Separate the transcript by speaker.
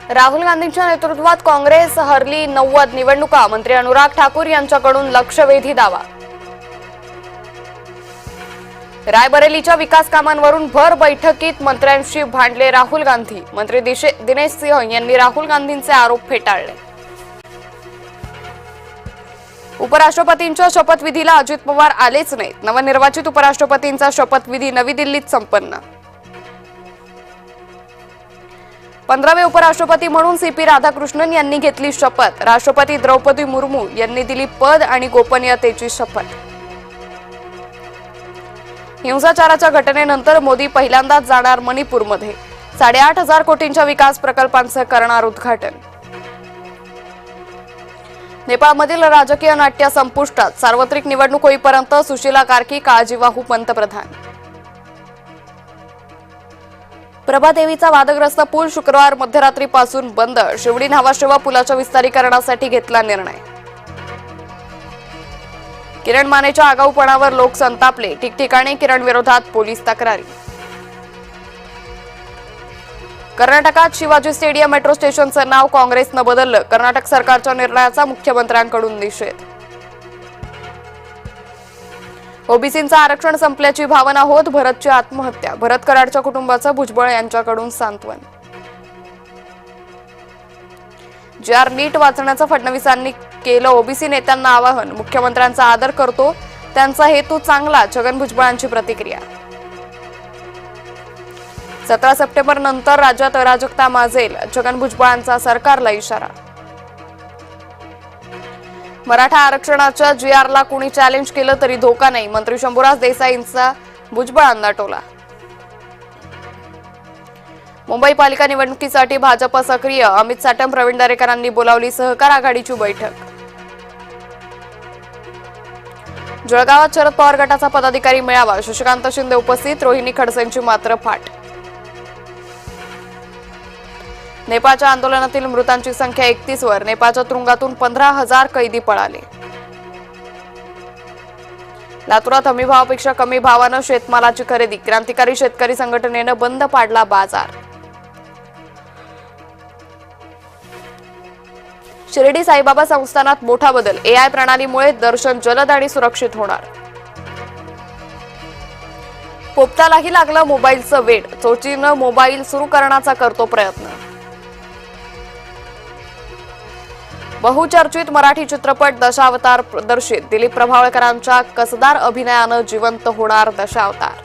Speaker 1: राहुल गांधींच्या नेतृत्वात काँग्रेस हरली 90 निवडणुका, मंत्री अनुराग ठाकूर यांच्याकडून लक्षवेधी दावा। रायबरेलीच्या विकास कामांवरून भर बैठकीत मंत्र्यांशी भांडले राहुल गांधी, मंत्री दिनेश सिंह यांनी राहुल गांधींचे आरोप फेटाळले। उपराष्ट्रपतींच्या शपथविधीला अजित पवार आलेच नाहीत, नवनिर्वाचित उपराष्ट्रपतींचा शपथविधी नवी दिल्लीत संपन्न। 15वे उपराष्ट्रपती म्हणून सीपी राधाकृष्णन यांनी घेतली शपथ, राष्ट्रपती द्रौपदी मुर्मू यांनी दिली पद आणि गोपनीयतेची शपथ। हिंसाचाराच्या घटनेनंतर मोदी पहिल्यांदाच जाणार मणिपूरमध्ये, 8,500 कोटींच्या विकास प्रकल्पांचे करणार उद्घाटन। नेपाळमधील राजकीय नाट्य संपुष्टात, सार्वत्रिक निवडणूक होईपर्यंत सुशीला कार्की काळजीवाहू पंतप्रधान। प्रभादेवीचा वादग्रस्त पूल शुक्रवार मध्यरात्रीपासून बंद, शिवडी न्हावाशेवा पुलाच्या विस्तारीकरणासाठी घेतला निर्णय। किरण मानेच्या आगाऊपणावर लोक संतापले, ठिकठिकाणी किरण विरोधात पोलीस तक्रारी। कर्नाटकात शिवाजी स्टेडियम मेट्रो स्टेशनचं नाव काँग्रेसनं बदललं, कर्नाटक सरकारच्या निर्णयाचा मुख्यमंत्र्यांकडून निषेध। ओबीसींचं आरक्षण संपल्याची भावना होत भरतची आत्महत्या, भरत कराडच्या कुटुंबाचं भुजबळ यांच्याकडून सांत्वन। JR नीट वाचण्याचं फडणवीसांनी केलं ओबीसी नेत्यांना आवाहन, मुख्यमंत्र्यांचा आदर करतो, त्यांचा हेतू चांगला, छगन भुजबळांची प्रतिक्रिया। 17 सप्टेंबर नंतर राज्यात अराजकता माजेल, छगन भुजबळांचा सरकारला इशारा। मराठा आरक्षणाच्या JRला कुणी चॅलेंज केलं तरी धोका नाही, मंत्री शंभूराज देसाईंचा भुजबळांना टोला। मुंबई पालिका निवडणुकीसाठी भाजप सक्रिय, अमित साटम प्रवीण दरेकरांनी बोलावली सहकार आघाडीची बैठक। जळगावात शरद पवार गटाचा पदाधिकारी मेळावा, शशिकांत शिंदे उपस्थित, रोहिणी खडसेंची मात्र फाट। नेपाळच्या आंदोलनातील मृतांची संख्या 31 वर, नेपाळच्या तुरुंगातून 15,000 कैदी पळाले। लातूरात हमीभावापेक्षा कमी भावानं शेतमालाची खरेदी, क्रांतिकारी शेतकरी संघटनेनं बंद पाडला बाजार। शिर्डी साईबाबा संस्थानात मोठा बदल, AI प्रणालीमुळे दर्शन जलद आणि सुरक्षित होणार। पोपटालाही लागलं मोबाईलचं वेड, चोचीनं मोबाईल सुरू करण्याचा करतो प्रयत्न। बहुचर्चित मराठी चित्रपट दशावतार प्रदर्शित, दिलीप प्रभावळकरांच्या कसदार अभिनयानं जिवंत होणार दशावतार।